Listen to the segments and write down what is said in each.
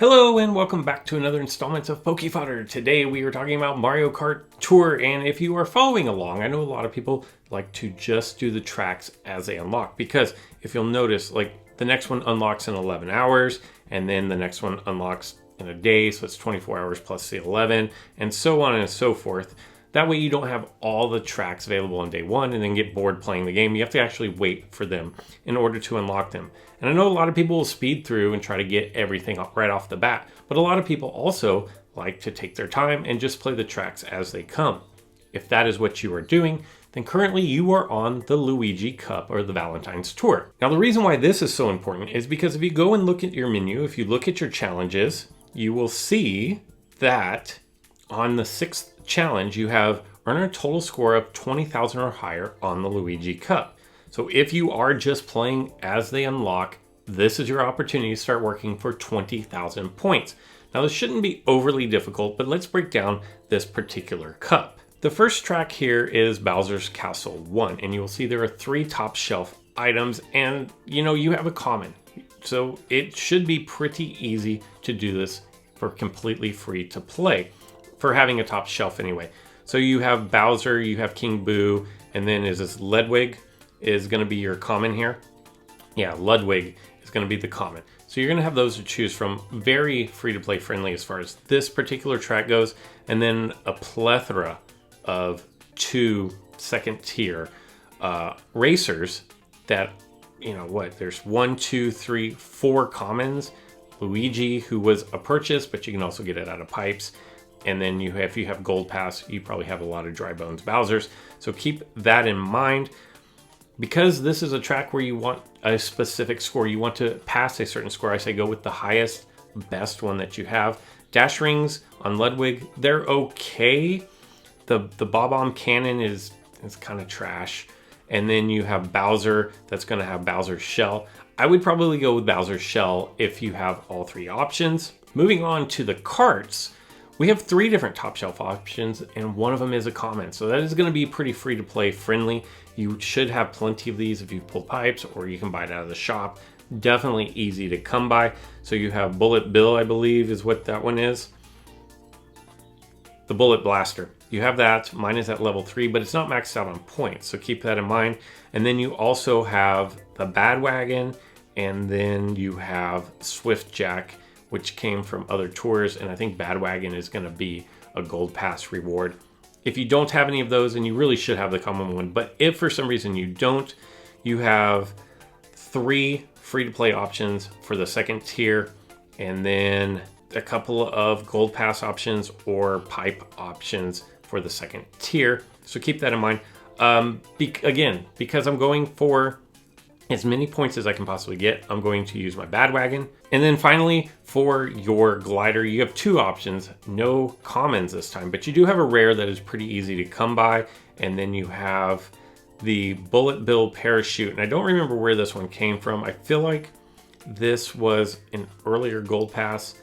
Hello and welcome back to another installment of Fodder. Today we are talking about Mario Kart Tour, and if you are following along, I know a lot of people like to just do the tracks as they unlock, because if you'll notice, like the next one unlocks in 11 hours, and then the next one unlocks in a day, so it's 24 hours plus the 11, and so on and so forth. That way you don't have all the tracks available on day one and then get bored playing the game. You have to actually wait for them in order to unlock them. And I know a lot of people will speed through and try to get everything right off the bat, but a lot of people also like to take their time and just play the tracks as they come. If that is what you are doing, then currently you are on the Luigi Cup or the Valentines Tour. Now the reason why this is so important is because if you go and look at your menu, if you look at your challenges, you will see that on the 6th challenge, you have earn a total score of 20,000 or higher on the Luigi Cup. So if you are just playing as they unlock, this is your opportunity to start working for 20,000 points. Now this shouldn't be overly difficult, but let's break down this particular cup. The first track here is Bowser's Castle 1, and you'll see there are 3 top shelf items, and you have a common. So it should be pretty easy to do this for completely free to play, for having a top shelf anyway. So you have Bowser, you have King Boo, and then is this Ludwig is going to be your common here. Yeah, Ludwig is going to be the common. So you're going to have those to choose from. Very free to play friendly as far as this particular track goes. And then a plethora of 2 second tier racers that, there's 1, 2, 3, 4 commons. Luigi, who was a purchase, but you can also get it out of pipes. And then if you have Gold Pass, you probably have a lot of Dry Bones Bowsers. So keep that in mind. Because this is a track where you want a specific score, you want to pass a certain score, I say go with the highest, best one that you have. Dash rings on Ludwig, they're okay. The Bob-omb cannon is kind of trash. And then you have Bowser, that's going to have Bowser's shell. I would probably go with Bowser's shell if you have all 3 options. Moving on to the carts, we have 3 different top shelf options, and one of them is a common. So that is going to be pretty free to play friendly. You should have plenty of these if you pull pipes, or you can buy it out of the shop. Definitely easy to come by. So you have Bullet Bill, I believe is what that one is. The Bullet Blaster. You have that. Mine is at level 3, but it's not maxed out on points. So keep that in mind. And then you also have the Badwagon, and then you have Swift Jack, which came from other tours, and I think Badwagon is going to be a Gold Pass reward. If you don't have any of those, then you really should have the common one, but if for some reason you don't, you have 3 free-to-play options for the 2nd tier, and then a couple of Gold Pass options or pipe options for the 2nd tier, so keep that in mind. Again, because I'm going for as many points as I can possibly get, I'm going to use my Badwagon. And then finally, for your glider, you have 2 options. No commons this time, but you do have a rare that is pretty easy to come by. And then you have the Bullet Bill parachute. And I don't remember where this one came from. I feel like this was an earlier Gold Pass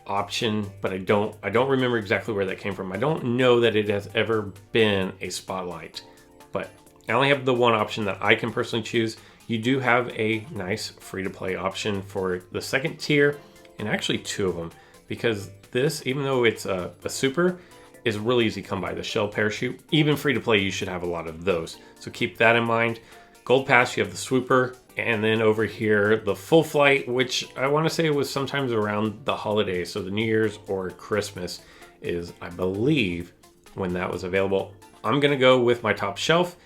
option, but I don't remember exactly where that came from. I don't know that it has ever been a Spotlight, but I only have the one option that I can personally choose. You do have a nice free-to-play option for the 2nd tier, and actually 2 of them, because this, even though it's a super, is really easy to come by. The shell parachute, even free-to-play, you should have a lot of those. So keep that in mind. Gold Pass, you have the swooper, and then over here, the full flight, which I want to say was sometimes around the holidays, so the New Year's or Christmas is, I believe, when that was available. I'm going to go with my top shelf.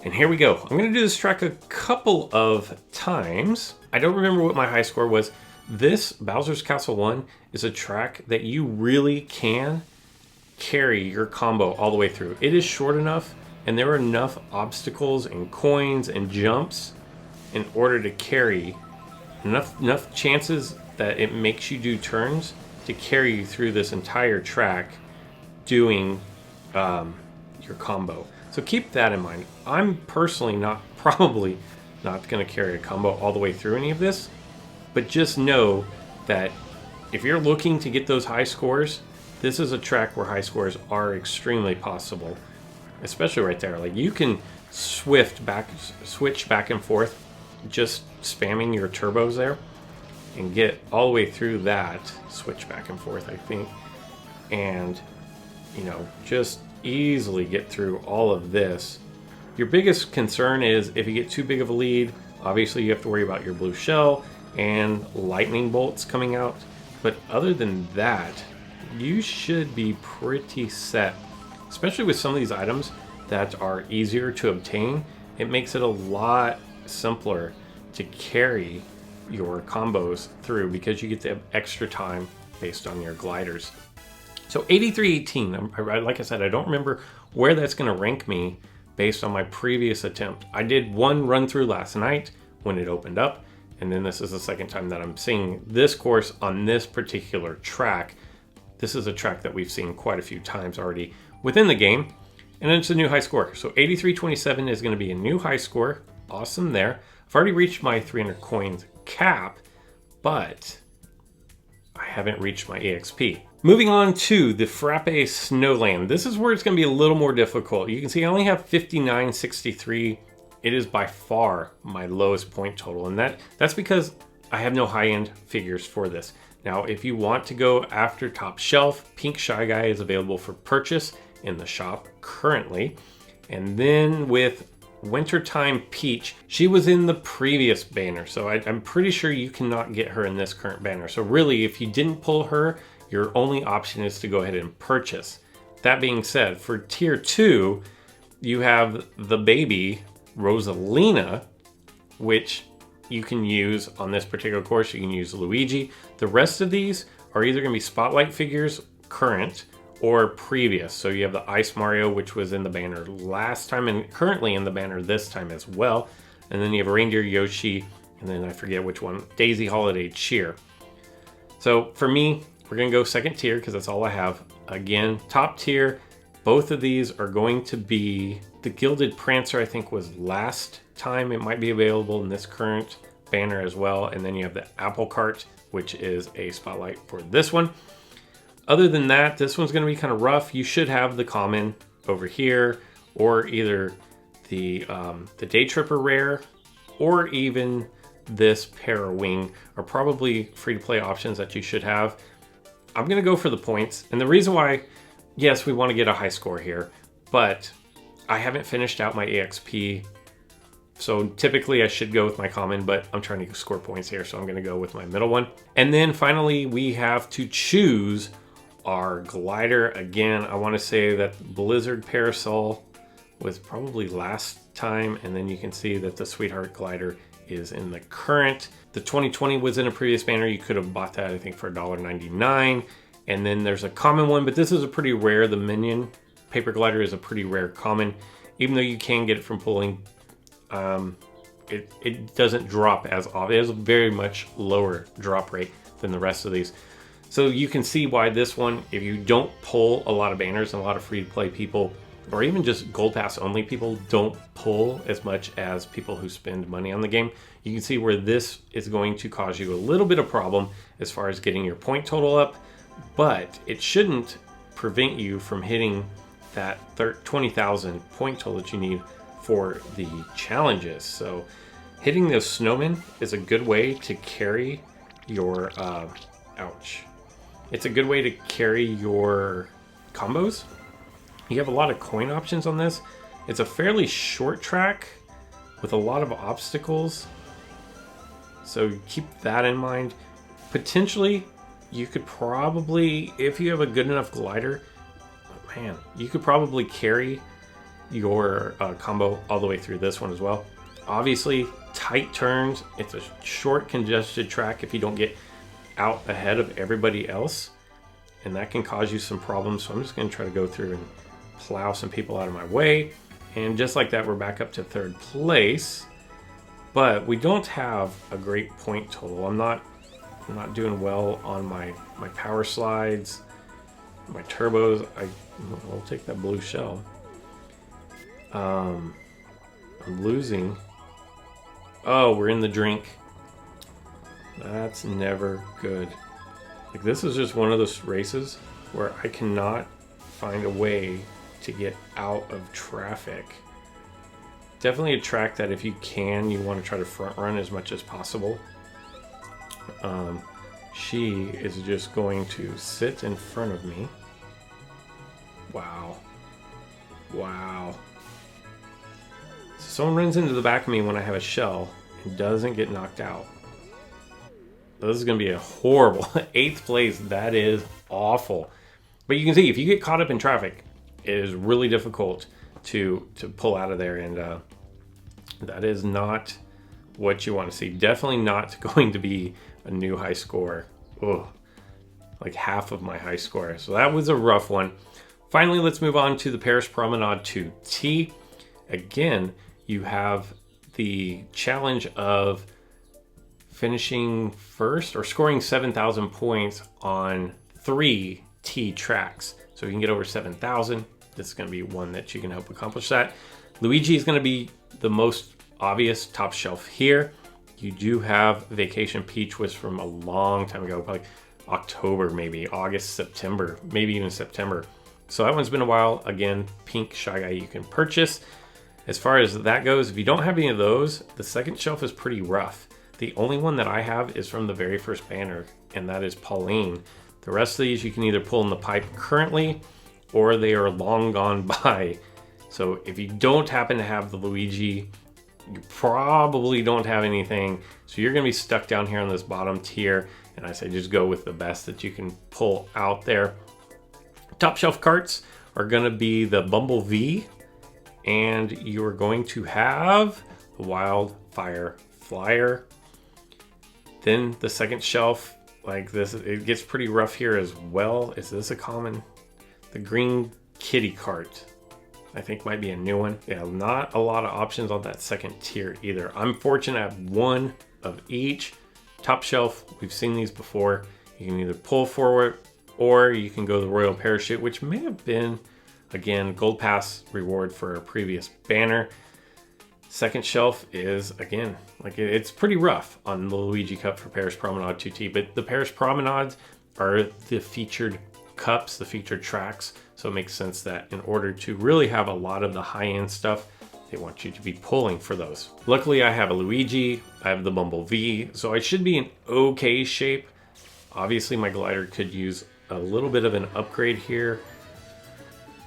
And here we go. I'm going to do this track a couple of times. I don't remember what my high score was. This Bowser's Castle 1 is a track that you really can carry your combo all the way through. It is short enough, and there are enough obstacles and coins and jumps in order to carry enough chances that it makes you do turns to carry you through this entire track doing your combo. So keep that in mind. I'm personally probably not going to carry a combo all the way through any of this, but just know that if you're looking to get those high scores, this is a track where high scores are extremely possible, especially right there. Like you can switch back and forth, just spamming your turbos there, and get all the way through that, switch back and forth, I think, and, you know, just easily get through all of this. Your biggest concern is if you get too big of a lead, obviously you have to worry about your blue shell and lightning bolts coming out. But other than that, you should be pretty set, especially with some of these items that are easier to obtain. It makes it a lot simpler to carry your combos through because you get the extra time based on your gliders. So 8318, like I said, I don't remember where that's going to rank me based on my previous attempt. I did one run through last night when it opened up, and then this is the second time that I'm seeing this course on this particular track. This is a track that we've seen quite a few times already within the game, and it's a new high score. So 8327 is going to be a new high score. Awesome there. I've already reached my 300 coins cap, but I haven't reached my EXP. Moving on to the Frappe Snowland. This is where it's going to be a little more difficult. You can see I only have 5963. It is by far my lowest point total, and that's because I have no high-end figures for this. Now, if you want to go after top shelf, Pink Shy Guy is available for purchase in the shop currently. And then with Wintertime Peach, she was in the previous banner, so I'm pretty sure you cannot get her in this current banner. So really, if you didn't pull her, your only option is to go ahead and purchase. That being said, for tier 2, you have the baby Rosalina, which you can use on this particular course. You can use Luigi. The rest of these are either going to be spotlight figures current or previous. So you have the Ice Mario, which was in the banner last time and currently in the banner this time as well. And then you have Reindeer Yoshi, and then I forget which one, Daisy Holiday Cheer. So for me, we're going to go second tier because that's all I have. Again, top tier, both of these are going to be the Gilded Prancer. I think was last time. It might be available in this current banner as well. And then you have the Apple Cart, which is a spotlight for this one. Other than that, this one's going to be kind of rough. You should have the common over here, or either the Day Tripper rare, or even this Parawing are probably free-to-play options that you should have. I'm going to go for the points. And the reason why, yes, we want to get a high score here, but I haven't finished out my EXP. So typically I should go with my common, but I'm trying to score points here, so I'm going to go with my middle one. And then finally, we have to choose our glider. Again, I want to say that Blizzard Parasol was probably last time, and then you can see that the Sweetheart glider is in the current. The 2020 was in a previous banner. You could have bought that, I think, for $1.99. And then there's a common one, but this is a pretty rare. The Minion Paper Glider is a pretty rare common. Even though you can get it from pulling, it doesn't drop as often. It has a very much lower drop rate than the rest of these. So you can see why this one, if you don't pull a lot of banners and a lot of free-to-play people, or even just Gold Pass only people, don't pull as much as people who spend money on the game. You can see where this is going to cause you a little bit of problem as far as getting your point total up, but it shouldn't prevent you from hitting that 20,000 point total that you need for the challenges. So hitting those snowmen is a good way to carry your, It's a good way to carry your combos. You have a lot of coin options on this. It's a fairly short track with a lot of obstacles, so keep that in mind. Potentially, you could probably, if you have a good enough glider, man, you could probably carry your combo all the way through this one as well. Obviously, tight turns. It's a short, congested track if you don't get out ahead of everybody else, and that can cause you some problems. So I'm just going to try to go through and plow some people out of my way, and just like that, we're back up to third place. But we don't have a great point total. I'm not doing well on my power slides, my turbos. I'll take that blue shell. I'm losing. Oh, we're in the drink. That's never good. Like, this is just one of those races where I cannot find a way to get out of traffic. Definitely a track that if you can, you want to try to front run as much as possible. She is just going to sit in front of me. Wow. Wow. So someone runs into the back of me when I have a shell and doesn't get knocked out. This is going to be a horrible 8th place. That is awful. But you can see if you get caught up in traffic, it is really difficult to pull out of there, and that is not what you want to see. Definitely not going to be a new high score. Oh, like half of my high score. So that was a rough one. Finally, let's move on to the Paris Promenade 2T. Again, you have the challenge of finishing first or scoring 7,000 points on 3 T tracks. So you can get over 7,000. This is going to be one that you can help accomplish that. Luigi is going to be the most obvious top shelf here. You do have Vacation Peach, was from a long time ago, probably October, maybe August, September, maybe even September. So that one's been a while. Again, pink Shy Guy you can purchase. As far as that goes, if you don't have any of those, the second shelf is pretty rough. The only one that I have is from the very first banner, and that is Pauline. The rest of these you can either pull in the pipe currently, or they are long gone by. So if you don't happen to have the Luigi, you probably don't have anything. So you're gonna be stuck down here on this bottom tier, and I say just go with the best that you can pull out there. Top shelf carts are gonna be the Bumble V, and you're going to have the Wildfire Flyer. Then the second shelf, like this, it gets pretty rough here as well. Is this a common? The Green Kitty Cart, I think might be a new one. Yeah, not a lot of options on that second tier either. I'm fortunate I have one of each. Top shelf, we've seen these before. You can either pull forward or you can go the Royal Parachute, which may have been, again, Gold Pass reward for a previous banner. Second shelf is, again, like it's pretty rough on the Luigi Cup for Paris Promenade 2T, but the Paris Promenades are the featured cups, the featured tracks. So it makes sense that in order to really have a lot of the high-end stuff, they want you to be pulling for those. Luckily, I have a Luigi, I have the Bumble V, so I should be in okay shape. Obviously, my glider could use a little bit of an upgrade here.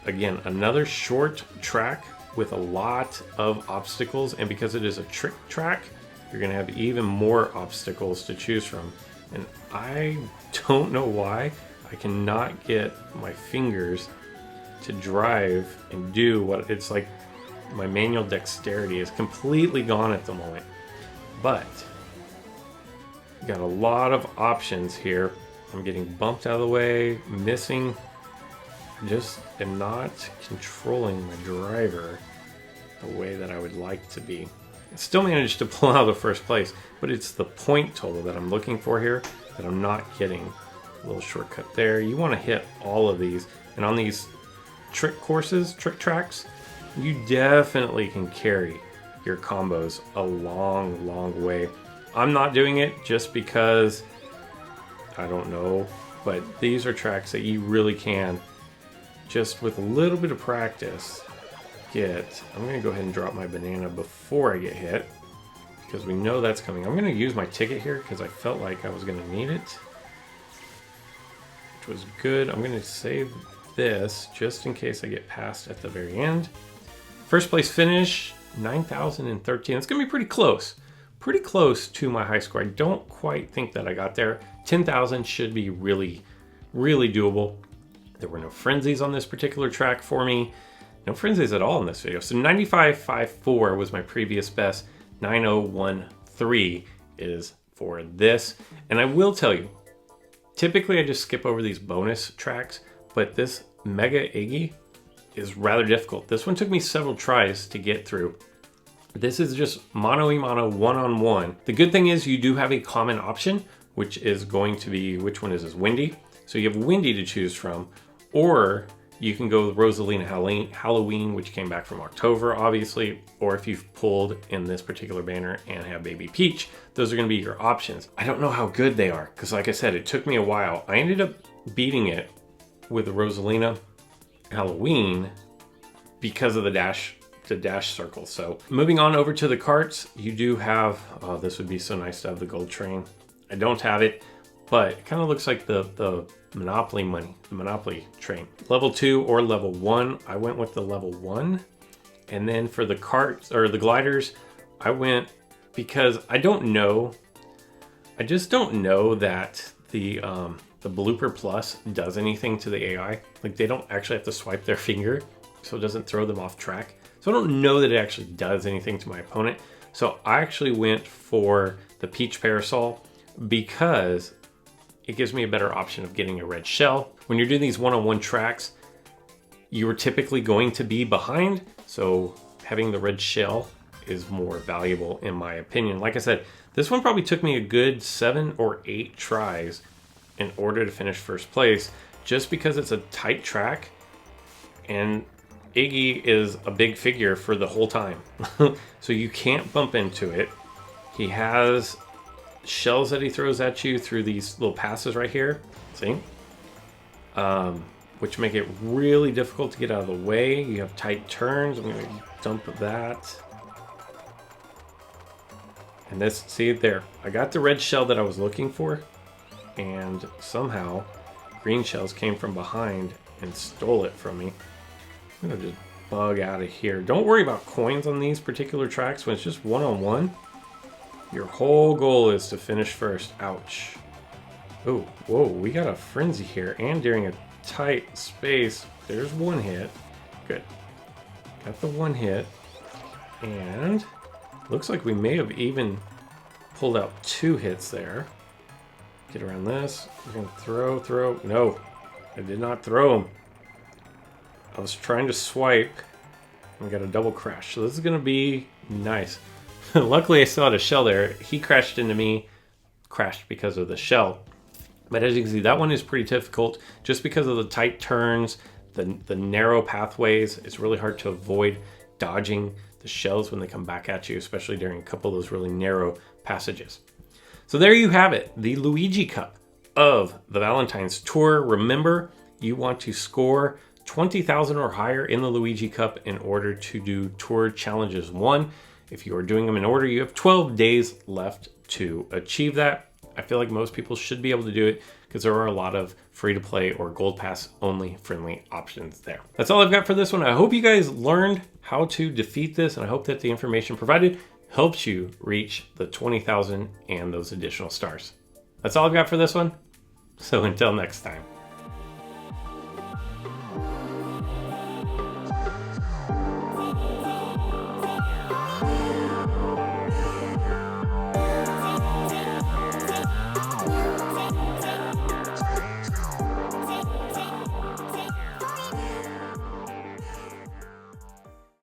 Again, another short track with a lot of obstacles, and because it is a trick track, you're gonna have even more obstacles to choose from. And I don't know why I cannot get my fingers to drive and do what it's like. My manual dexterity is completely gone at the moment, but got a lot of options here. I'm getting bumped out of the way, missing. Just am not controlling my driver the way that I would like to be. I still managed to pull out the first place, but it's the point total that I'm looking for here that I'm not getting. A little shortcut there. You want to hit all of these, and on these trick courses, trick tracks, you definitely can carry your combos a long way. I'm not doing it just because I don't know, but these are tracks that you really can, just with a little bit of practice, get. I'm going to go ahead and drop my banana before I get hit, because we know that's coming. I'm going to use my ticket here because I felt like I was going to need it, which was good. I'm going to save this just in case I get passed at the very end. First place finish, 9,013. It's going to be pretty close to my high score. I don't quite think that I got there. 10,000 should be really doable. There were no frenzies on this particular track for me. No frenzies at all in this video. So 95.54 was my previous best. 9013 is for this. And I will tell you, typically I just skip over these bonus tracks, but this Mega Iggy is rather difficult. This one took me several tries to get through. This is just mano-a-mano, one-on-one. The good thing is you do have a common option, which is going to be, which one is this? Windy. So you have Windy to choose from, or you can go with Rosalina Halloween, which came back from October, obviously, or if you've pulled in this particular banner and have Baby Peach, those are gonna be your options. I don't know how good they are, because like I said, it took me a while. I ended up beating it with the Rosalina Halloween because of the dash circle. So moving on over to the carts, you do have, oh, this would be so nice to have the gold train. I don't have it, but it kind of looks like the Monopoly money, the Monopoly train. Level 2 or level 1, I went with the level 1. And then for the carts or the gliders, I went because I just don't know that the Blooper Plus does anything to the AI. Like they don't actually have to swipe their finger, so it doesn't throw them off track. So I don't know that it actually does anything to my opponent. So I actually went for the Peach Parasol because it gives me a better option of getting a red shell. When you're doing these one-on-one tracks, you're typically going to be behind, so having the red shell is more valuable in my opinion. Like I said, this one probably took me a good 7 or 8 tries in order to finish first place, just because it's a tight track and Iggy is a big figure for the whole time. So you can't bump into it. He has shells that he throws at you through these little passes right here. See? Which make it really difficult to get out of the way. You have tight turns. I'm going to dump that. And this, see there, I got the red shell that I was looking for, and somehow green shells came from behind and stole it from me. I'm going to just bug out of here. Don't worry about coins on these particular tracks when it's just one-on-one. Your whole goal is to finish first. Ouch. Oh, whoa, we got a frenzy here, and during a tight space, there's one hit. Good. Got the one hit, and looks like we may have even pulled out 2 hits there. Get around this. We're gonna throw. No, I did not throw him. I was trying to swipe and got a double crash. So this is gonna be nice. Luckily I still had a shell there. He crashed into me, crashed because of the shell. But as you can see, that one is pretty difficult just because of the tight turns, the narrow pathways. It's really hard to avoid dodging the shells when they come back at you, especially during a couple of those really narrow passages. So there you have it, the Luigi Cup of the Valentine's Tour. Remember, you want to score 20,000 or higher in the Luigi Cup in order to do Tour Challenges 1. If you are doing them in order, you have 12 days left to achieve that. I feel like most people should be able to do it because there are a lot of free-to-play or Gold Pass only friendly options there. That's all I've got for this one. I hope you guys learned how to defeat this, and I hope that the information provided helps you reach the 20,000 and those additional stars. That's all I've got for this one. So until next time.